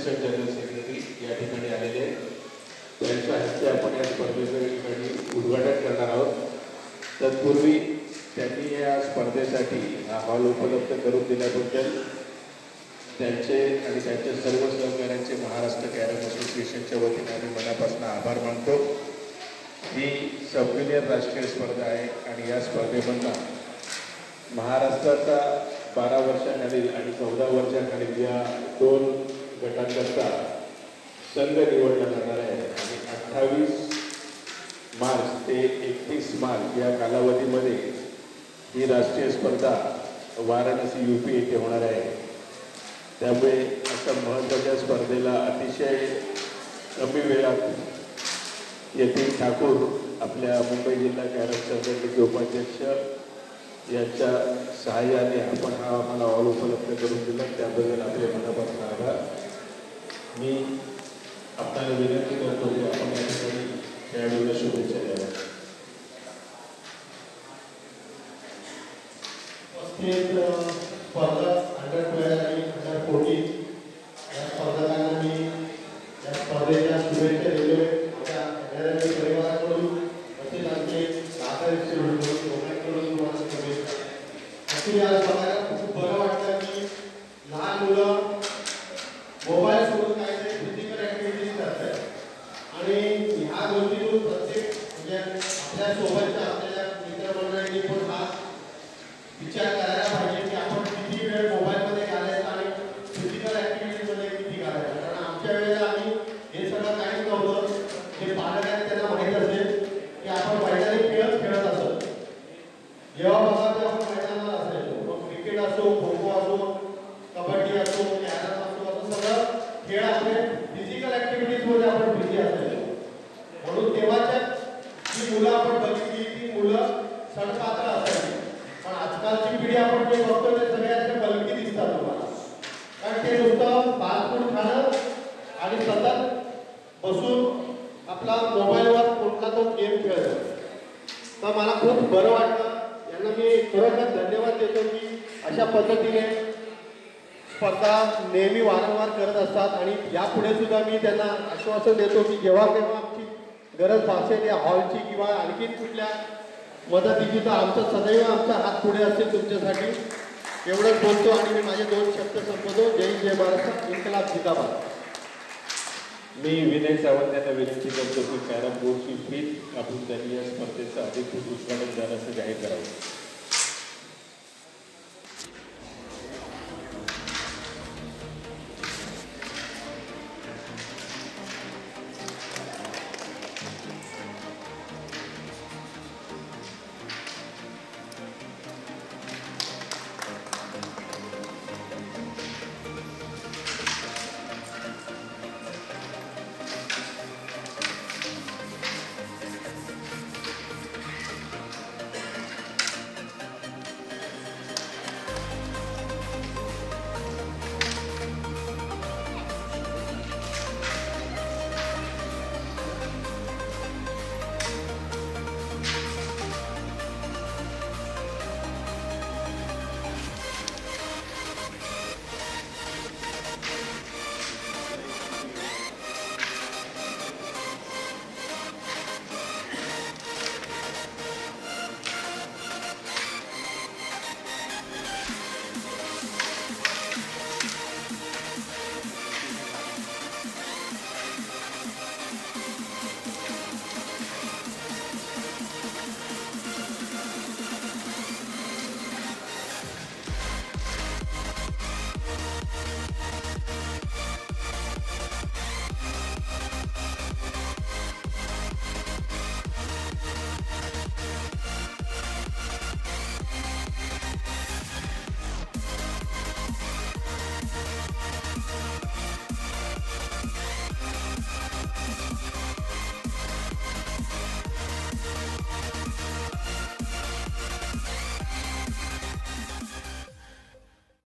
Assistant general secretary या ठिकाणी आलेले आहेत. त्यांच्या हस्ते आपण या स्पर्धेचं ठिकाणी उद्घाटन करणार आहोत. तत्पूर्वी त्यांनी या स्पर्धेसाठी हा हॉल उपलब्ध करून दिल्याबद्दल त्यांचे आणि त्यांच्या सर्व सहकाऱ्यांचे महाराष्ट्र कॅरम असोसिएशनच्या वतीने आम्ही मनापासून आभार मानतो. ही सब ज्युनियर राष्ट्रीय स्पर्धा आहे आणि या स्पर्धेमधला महाराष्ट्राचा 12 वर्षाखालील आणि 14 वर्षाखालील या 2 गटांकरता संघ निवडला जाणार आहे आणि 28 मार्च ते 31 मार्च या कालावधीमध्ये ही राष्ट्रीय स्पर्धा वाराणसी UP येथे होणार आहे. त्यामुळे अशा महत्त्वाच्या स्पर्धेला अतिशय कमी वेळात येथील ठाकूर आपल्या मुंबई जिल्हा कॅरम संघटनेचे उपाध्यक्ष यांच्या सहाय्याने आपण हा आम्हाला हॉल उपलब्ध करून दिला, त्याबद्दल आपले मनापासून आभार. मी आपल्याला विनंती करतो की आपण या ठिकाणी खेळाडूंना शुभेच्छा द्याव्या. स्पर्धा अंडर 12 आणि अंडर 14 या स्पर्धकांना मी या स्पर्धेच्या शुभेच्छा दिल्या. आपल्या परिवाराकडून तसेच आमचे सहकार्याकडून तुम्हाला शुभेच्छा. ॲक्च्युली आज बघायला खूप बरं वाटतं की लहान मुलं मोबाईल सोडून काहीतरी फिजिकल ॲक्टिव्हिटीज करतात आणि ह्या गोष्टीतून प्रत्येक म्हणजे आपल्या सोबतच्या आपल्या मित्रमंडळींनी पण हा विचार करायला पाहिजे की आपण किती वेळ मोबाईलमध्ये घालायचा आणि फिजिकल ॲक्टिव्हिटीजमध्ये किती घालायचा. कारण आमच्या वेळेला आम्ही हे सगळं काहीच नव्हतं. जे पालक आहेत त्यांना माहीत असेल की आपण मैदानी खेळत असत. जेव्हा बघा ते आपण मैदानावर असायचो. मग क्रिकेट असो, खो खो असो, कबड्डी असो, कॅरम असो, असं सगळं खेळ आपले फिजिकल ॲक्टिव्हिटीजमध्ये आपण बिझी असायचो. म्हणून तेव्हाच्या जी मुलं आपण बघितली ती मुलं सडपात्र असायची. पण आजकालची पिढी आपण जे बघतो ते सगळ्यात बलकी दिसतात तुम्हाला. कारण ते नुसतं फास्ट फूड खाणं आणि सतत बसून आपला मोबाईलवर कुठला तो गेम खेळतो. तर मला खूप बरं वाटतं. यांना मी खरोखर धन्यवाद देतो की अशा पद्धतीने स्पर्धा नेहमी वारंवार करत असतात आणि यापुढे सुद्धा मी त्यांना आश्वासन देतो की जेव्हा केव्हा आमची गरज भासेल या हॉलची किंवा आणखीन कुठल्या मदतीची तर आमचा हात पुढे असेल तुमच्यासाठी. एवढंच बोलतो आणि मी माझे 2 शब्द संपवतो. जय महाराष्ट्र. इन्कलाब जिंदाबाद. मी विनय सावंत यांना विनंती करतो की कॅरम बोर्डची फीस आपण त्यांनी या स्पर्धेचं अधिकृत उद्घाटन झाल्याचं जाहीर करावं.